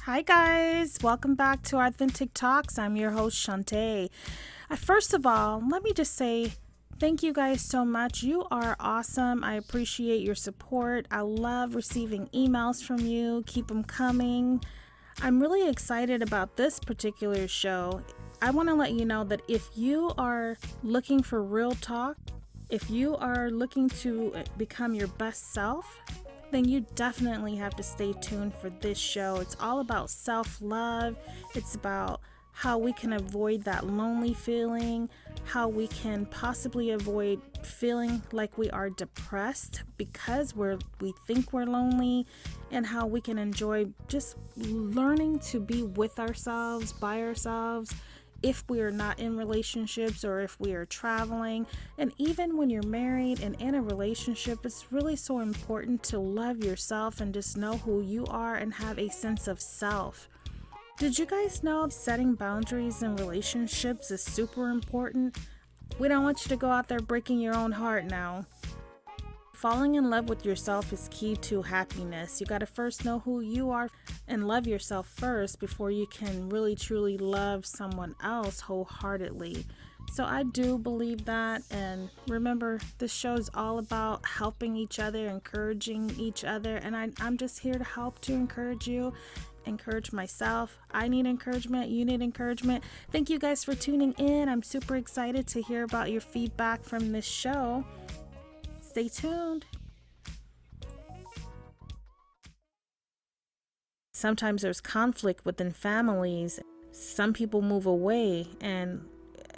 Hi guys, welcome back to Authentic Talks. I'm your host Shanta. First of all, let me just say thank you guys so much. You are awesome. I appreciate your support. I love receiving emails from you. Keep them coming. I'm really excited about this particular show. I want to let you know that if you are looking for real talk, if you are looking to become your best self, then you definitely have to stay tuned for this show. It's all about self-love. It's about how we can avoid that lonely feeling, how we can possibly avoid feeling like we are depressed because we think we're lonely, and how we can enjoy just learning to be with ourselves, by ourselves, if we are not in relationships or if we are traveling. And even when you're married and in a relationship, it's really so important to love yourself and just know who you are and have a sense of self. Did you guys know setting boundaries in relationships is super important? We don't want you to go out there breaking your own heart now. Falling in love with yourself is key to happiness. You got to first know who you are and love yourself first before you can really truly love someone else wholeheartedly. So I do believe that, and remember, this show is all about helping each other, encouraging each other, and I'm just here to help, to encourage you, encourage myself. I need encouragement, you need encouragement. Thank you guys for tuning in. I'm super excited to hear about your feedback from this show. Stay tuned. Sometimes there's conflict within families. Some people move away and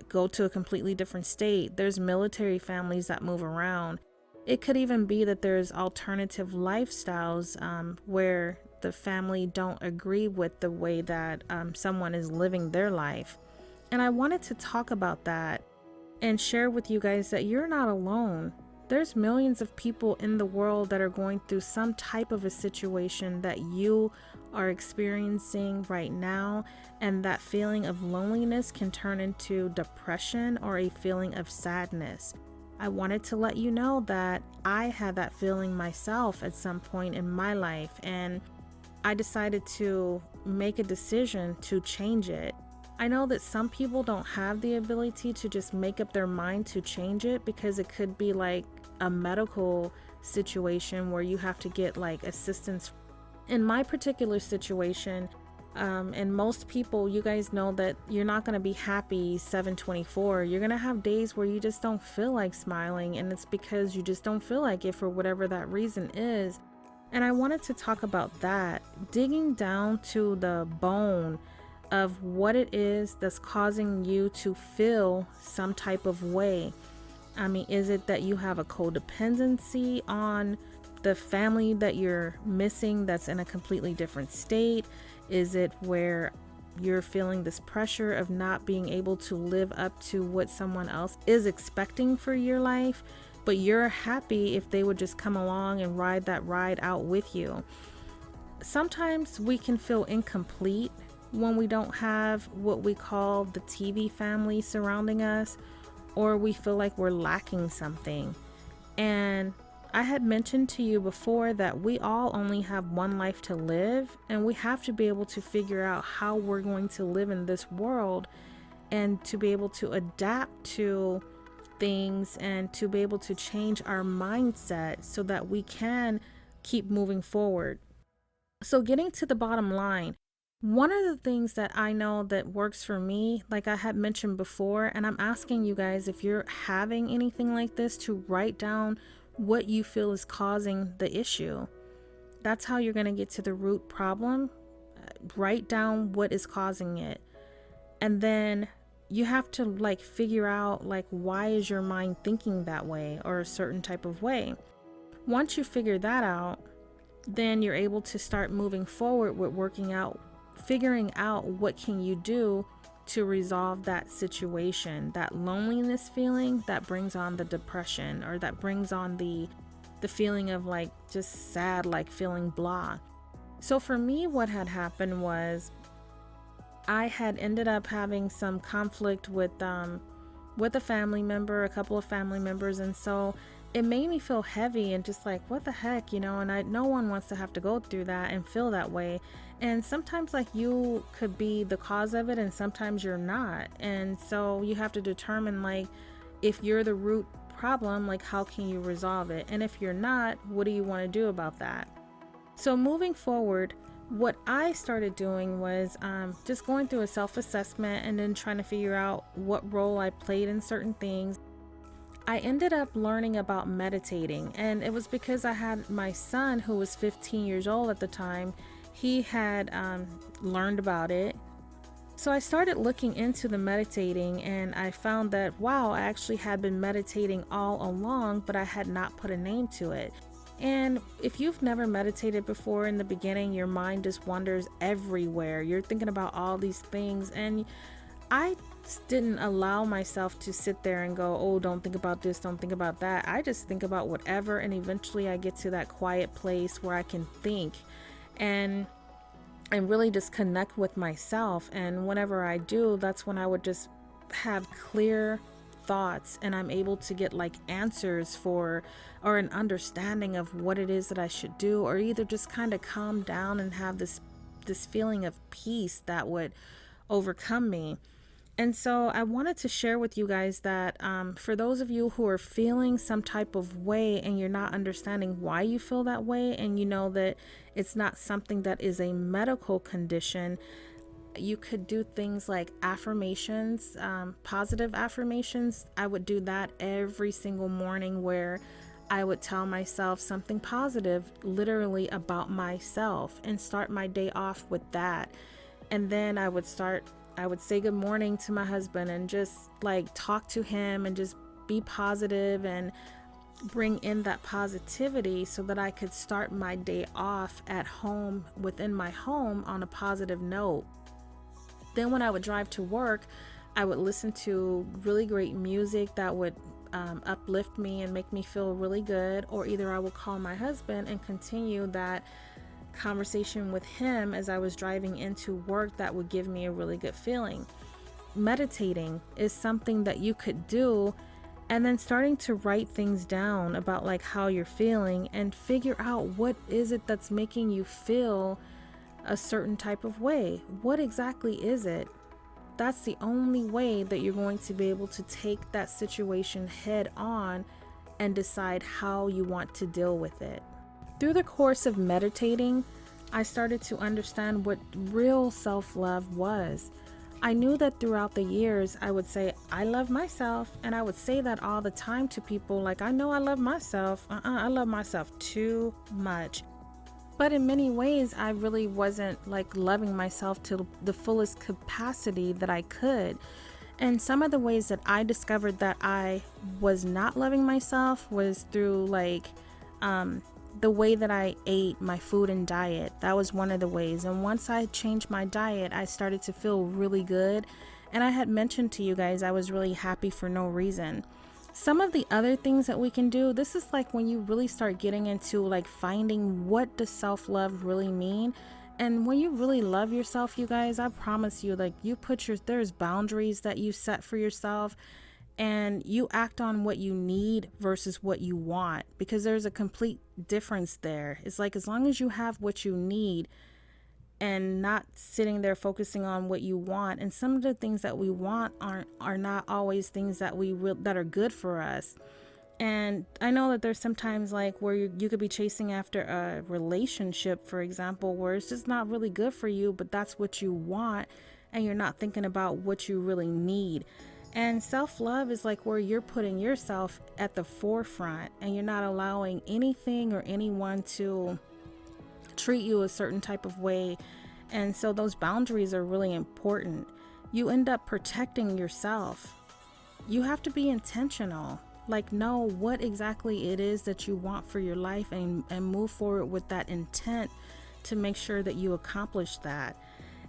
go to a completely different state. There's military families that move around. It could even be that there's alternative lifestyles where the family don't agree with the way that someone is living their life. And I wanted to talk about that and share with you guys that you're not alone. There's millions of people in the world that are going through some type of a situation that you are experiencing right now, and that feeling of loneliness can turn into depression or a feeling of sadness. I wanted to let you know that I had that feeling myself at some point in my life, and I decided to make a decision to change it. I know that some people don't have the ability to just make up their mind to change it, because it could be like a medical situation where you have to get like assistance. In my particular situation, and most people, you guys know that you're not going to be happy 7/24. You're going to have days where you just don't feel like smiling, and it's because you just don't feel like it for whatever that reason is. And I wanted to talk about that, digging down to the bone of what it is that's causing you to feel some type of way. I mean, is it that you have a codependency on the family that you're missing that's in a completely different state? Is it where you're feeling this pressure of not being able to live up to what someone else is expecting for your life, but you're happy if they would just come along and ride that ride out with you? Sometimes we can feel incomplete when we don't have what we call the TV family surrounding us, or we feel like we're lacking something. And I had mentioned to you before that we all only have one life to live, and we have to be able to figure out how we're going to live in this world, and to be able to adapt to things, and to be able to change our mindset so that we can keep moving forward. So getting to the bottom line, one of the things that I know that works for me, like I had mentioned before, and I'm asking you guys, if you're having anything like this, to write down what you feel is causing the issue. That's how you're going to get to the root problem. Write down what is causing it. And then you have to like figure out like, why is your mind thinking that way or a certain type of way? Once you figure that out, then you're able to start moving forward with figuring out what can you do to resolve that situation, that loneliness feeling that brings on the depression, or that brings on the feeling of like just sad, like feeling blah. So for me, what had happened was I had ended up having some conflict with a family member, a couple of family members, and so it made me feel heavy and just like, what the heck, and no one wants to have to go through that and feel that way. And sometimes like you could be the cause of it and sometimes you're not. And so you have to determine like, if you're the root problem, like how can you resolve it? And if you're not, what do you want to do about that? So moving forward, what I started doing was just going through a self-assessment and then trying to figure out what role I played in certain things. I ended up learning about meditating, and it was because I had my son, who was 15 years old at the time. He had learned about it. So I started looking into the meditating, and I found that, wow, I actually had been meditating all along, but I had not put a name to it. And if you've never meditated before, in the beginning, your mind just wanders everywhere. You're thinking about all these things, and I didn't allow myself to sit there and go, oh, don't think about this, don't think about that. I just think about whatever, and eventually I get to that quiet place where I can think and really just connect with myself. And whenever I do, that's when I would just have clear thoughts, and I'm able to get like answers for, or an understanding of what it is that I should do, or either just kind of calm down and have this feeling of peace that would overcome me. And so I wanted to share with you guys that for those of you who are feeling some type of way and you're not understanding why you feel that way, and you know that it's not something that is a medical condition, you could do things like affirmations, positive affirmations. I would do that every single morning, where I would tell myself something positive, literally about myself, and start my day off with that. And then I would say good morning to my husband and just like talk to him and just be positive and bring in that positivity so that I could start my day off at home, within my home, on a positive note. Then when I would drive to work, I would listen to really great music that would uplift me and make me feel really good. Or either I would call my husband and continue that conversation with him as I was driving into work that would give me a really good feeling. Meditating is something that you could do, and then starting to write things down about like how you're feeling and figure out what is it that's making you feel a certain type of way. What exactly is it? That's the only way that you're going to be able to take that situation head on and decide how you want to deal with it. Through the course of meditating, I started to understand what real self-love was. I knew that throughout the years, I would say, I love myself. And I would say that all the time to people, like, I know I love myself. I love myself too much. But in many ways, I really wasn't like loving myself to the fullest capacity that I could. And some of the ways that I discovered that I was not loving myself was through like the way that I ate my food and diet. That was one of the ways. And once I changed my diet, I started to feel really good. And I had mentioned to you guys, I was really happy for no reason. Some of the other things that we can do, this is like when you really start getting into like finding what does self-love really mean. And when you really love yourself, you guys, I promise you, like there's boundaries that you set for yourself, and you act on what you need versus what you want, because there's a complete difference there. It's like, as long as you have what you need and not sitting there focusing on what you want. And some of the things that we want are not always things that that are good for us. And I know that there's sometimes like where you could be chasing after a relationship, for example, where it's just not really good for you, but that's what you want, and you're not thinking about what you really need. And self-love is like where you're putting yourself at the forefront, and you're not allowing anything or anyone to treat you a certain type of way. And so those boundaries are really important. You end up protecting yourself. You have to be intentional, like know what exactly it is that you want for your life, and move forward with that intent to make sure that you accomplish that.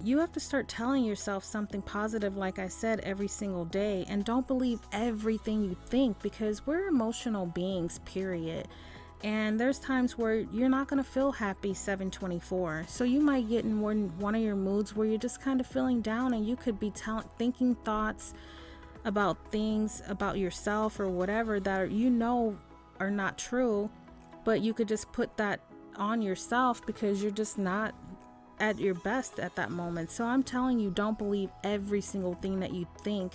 You have to start telling yourself something positive, like I said, every single day. And don't believe everything you think, because we're emotional beings, period. And there's times where you're not going to feel happy 7/24. So you might get in one of your moods where you're just kind of feeling down, and you could be thinking thoughts about things about yourself or whatever that are not true, but you could just put that on yourself because you're just not at your best at that moment. So I'm telling you, don't believe every single thing that you think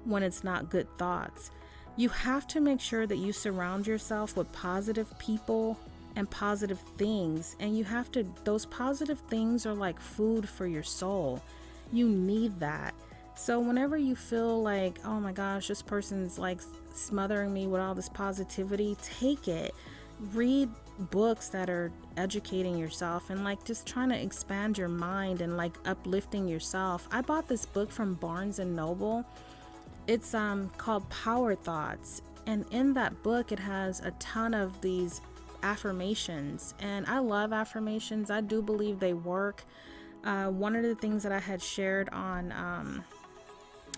when it's not good thoughts. You have to make sure that you surround yourself with positive people and positive things, and you have to, those positive things are like food for your soul. You need that. So whenever you feel like, oh my gosh, this person's like smothering me with all this positivity, take it. Read books that are educating yourself and like just trying to expand your mind and like uplifting yourself. I bought this book from Barnes and Noble. It's called Power Thoughts, and in that book it has a ton of these affirmations, and I love affirmations. I do believe they work. One of the things that I had shared on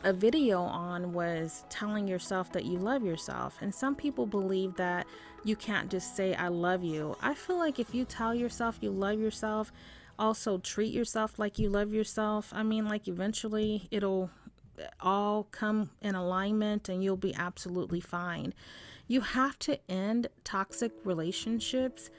a video on was telling yourself that you love yourself, and some people believe that you can't just say I love you. I feel like if you tell yourself you love yourself, also treat yourself like you love yourself, I mean, like eventually it'll all come in alignment and you'll be absolutely fine. You have to end toxic relationships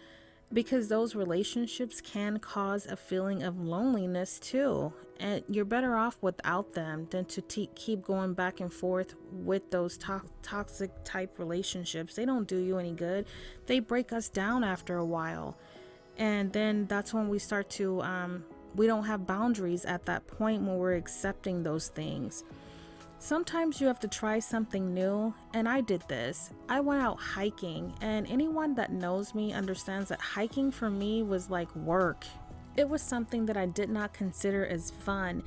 because those relationships can cause a feeling of loneliness too, and you're better off without them than to keep going back and forth with those toxic type relationships. They don't do you any good. They break us down after a while, and then that's when we start to we don't have boundaries at that point when we're accepting those things. Sometimes you have to try something new, and I did this. I went out hiking, and anyone that knows me understands that hiking for me was like work. It was something that I did not consider as fun.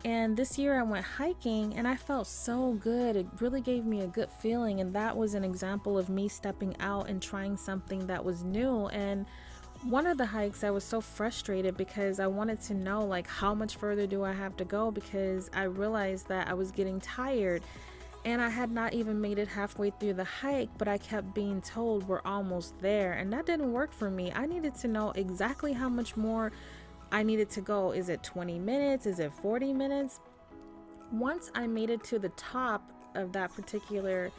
And this year I went hiking and I felt so good. It really gave me a good feeling, and that was an example of me stepping out and trying something that was new. And one of the hikes, I was so frustrated because I wanted to know like how much further do I have to go, because I realized that I was getting tired and I had not even made it halfway through the hike, but I kept being told we're almost there, and that didn't work for me. I needed to know exactly how much more I needed to go. Is it 20 minutes? Is it 40 minutes? Once I made it to the top of that particular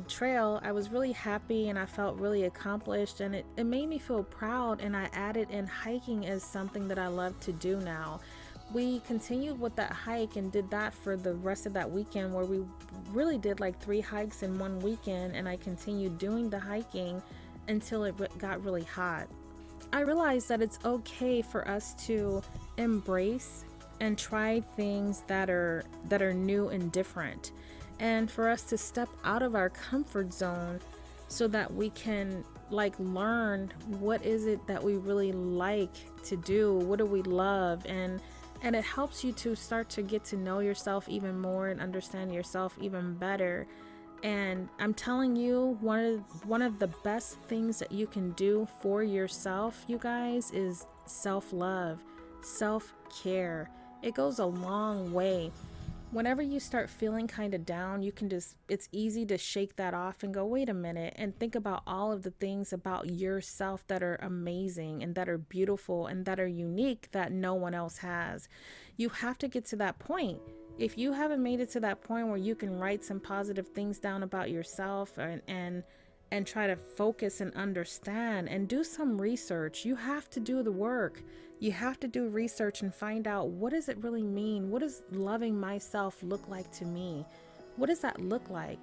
trail, I was really happy and I felt really accomplished, and it made me feel proud, and I added in hiking as something that I love to do now. We continued with that hike and did that for the rest of that weekend, where we really did like 3 hikes in one weekend, and I continued doing the hiking until it got really hot. I realized that it's okay for us to embrace and try things that are new and different, and for us to step out of our comfort zone so that we can like learn what is it that we really like to do, what do we love, and it helps you to start to get to know yourself even more and understand yourself even better. And I'm telling you, one of the best things that you can do for yourself, you guys, is self-love, self-care. It goes a long way. Whenever you start feeling kind of down, you can just, it's easy to shake that off and go, wait a minute, and think about all of the things about yourself that are amazing and that are beautiful and that are unique that no one else has. You have to get to that point. If you haven't made it to that point where you can write some positive things down about yourself and try to focus and understand and do some research, you have to do the work. You have to do research and find out, what does it really mean? What does loving myself look like to me? What does that look like?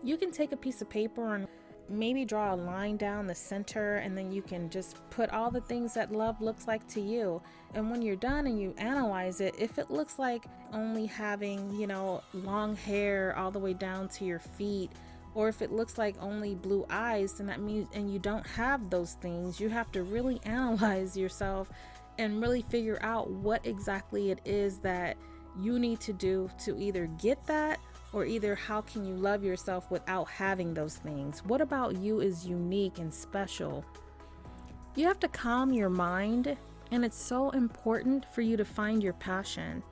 You can take a piece of paper and maybe draw a line down the center, and then you can just put all the things that love looks like to you. And when you're done and you analyze it, if it looks like only having, long hair all the way down to your feet, or if it looks like only blue eyes, then that means, and you don't have those things, you have to really analyze yourself and really figure out what exactly it is that you need to do to either get that, or either how can you love yourself without having those things. What about you is unique and special? You have to calm your mind, and it's so important for you to find your passion.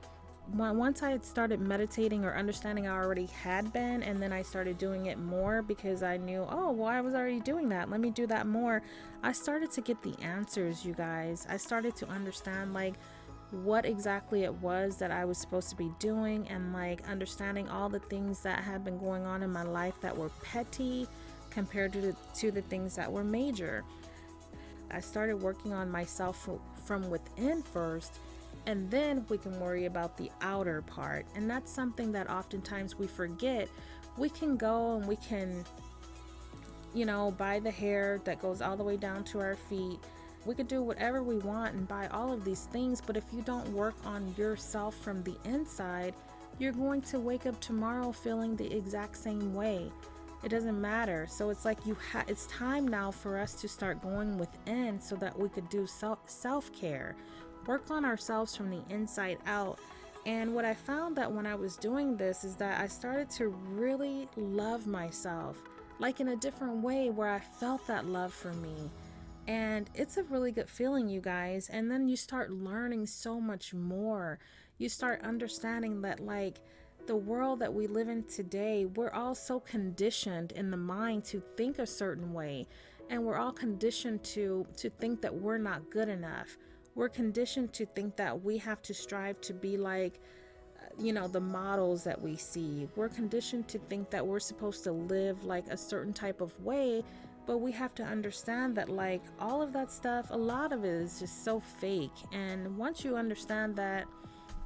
Once I had started meditating or understanding, I already had been, and then I started doing it more because I knew, oh, well, I was already doing that. Let me do that more. I started to get the answers, you guys. I started to understand like what exactly it was that I was supposed to be doing, and like understanding all the things that had been going on in my life that were petty, compared to the things that were major. I started working on myself from within first, and then we can worry about the outer part. And that's something that oftentimes we forget. We can go and we can, buy the hair that goes all the way down to our feet. We could do whatever we want and buy all of these things, but if you don't work on yourself from the inside, you're going to wake up tomorrow feeling the exact same way. It doesn't matter. So it's like it's time now for us to start going within so that we could do self-care, work on ourselves from the inside out. And what I found that when I was doing this is that I started to really love myself, like in a different way where I felt that love for me. And it's a really good feeling, you guys. And then you start learning so much more. You start understanding that, like, the world that we live in today, we're all so conditioned in the mind to think a certain way. And we're all conditioned to think that we're not good enough. We're conditioned to think that we have to strive to be like, the models that we see. We're conditioned to think that we're supposed to live like a certain type of way. But we have to understand that, like, all of that stuff, a lot of it is just so fake. And once you understand that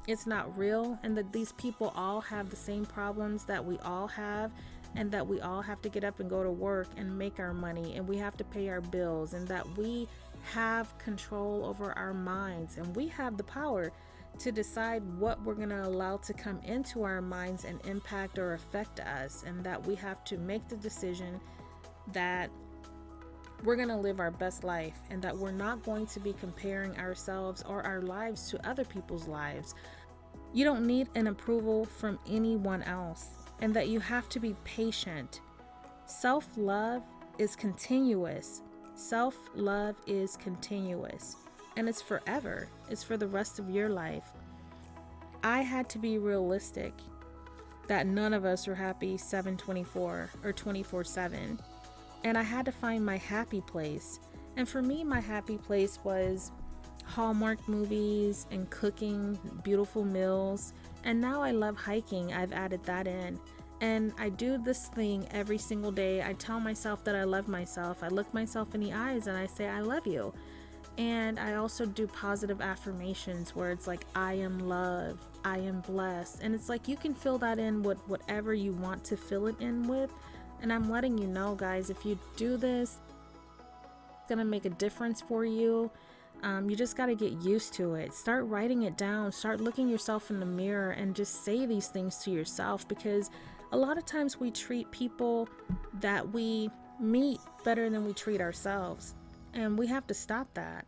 it's not real and that these people all have the same problems that we all have, and that we all have to get up and go to work and make our money, and we have to pay our bills, and that we have control over our minds, and we have the power to decide what we're going to allow to come into our minds and impact or affect us, and that we have to make the decision that we're going to live our best life, and that we're not going to be comparing ourselves or our lives to other people's lives. You don't need an approval from anyone else, and that you have to be patient. Self-love is continuous. Self-love is continuous, and it's forever. It's for the rest of your life. I had to be realistic that none of us are happy 7/24 or 24/7. And I had to find my happy place. And for me, my happy place was Hallmark movies and cooking beautiful meals. And now I love hiking. I've added that in. And I do this thing every single day. I tell myself that I love myself. I look myself in the eyes and I say, I love you. And I also do positive affirmations where it's like, I am loved, I am blessed. And it's like you can fill that in with whatever you want to fill it in with. And I'm letting you know, guys, if you do this, it's going to make a difference for you. You just got to get used to it. Start writing it down. Start looking yourself in the mirror and just say these things to yourself, because a lot of times we treat people that we meet better than we treat ourselves. And we have to stop that.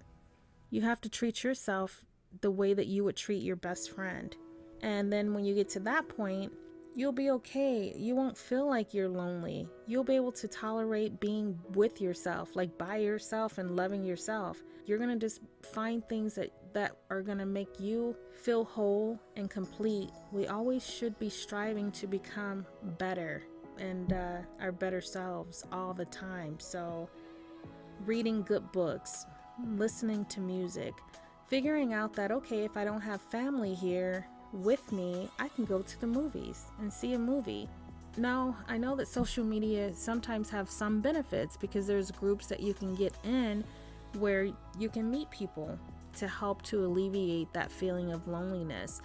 You have to treat yourself the way that you would treat your best friend. And then when you get to that point, you'll be okay. You won't feel like you're lonely. You'll be able to tolerate being with yourself, like by yourself, and loving yourself. You're going to just find things that are going to make you feel whole and complete. We always should be striving to become better and our better selves all the time. So reading good books, listening to music, figuring out that, okay, if I don't have family here with me, I can go to the movies and see a movie. Now, I know that social media sometimes have some benefits because there's groups that you can get in where you can meet people to help to alleviate that feeling of loneliness.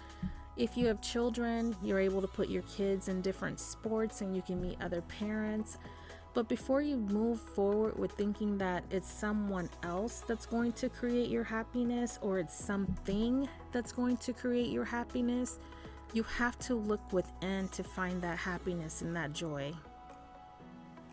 If you have children, you're able to put your kids in different sports and you can meet other parents. But before you move forward with thinking that it's someone else that's going to create your happiness, or it's something that's going to create your happiness, you have to look within to find that happiness and that joy.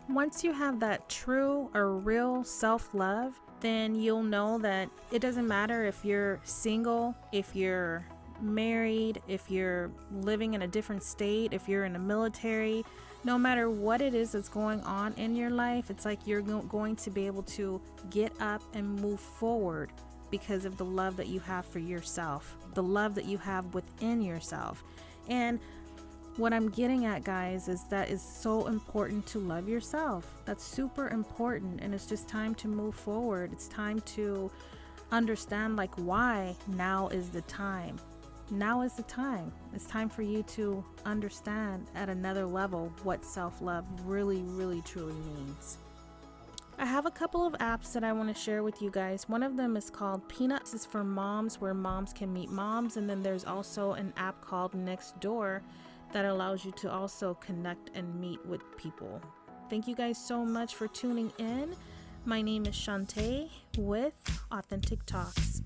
Once you have that true or real self-love, then you'll know that it doesn't matter if you're single, if you're married, if you're living in a different state, if you're in the military. No matter what it is that's going on in your life, it's like you're going to be able to get up and move forward because of the love that you have for yourself, the love that you have within yourself. And what I'm getting at, guys, is that it's so important to love yourself. That's super important, and it's just time to move forward. It's time to understand, like, why now is the time. now is the time. It's time for you to understand at another level what self-love really, really, truly means. I have a couple of apps that I want to share with you guys. One of them is called Peanut. This is for moms, where moms can meet moms. And then there's also an app called Next Door that allows you to also connect and meet with people. Thank you guys so much for tuning in. My name is Shanta with Authentic Talks.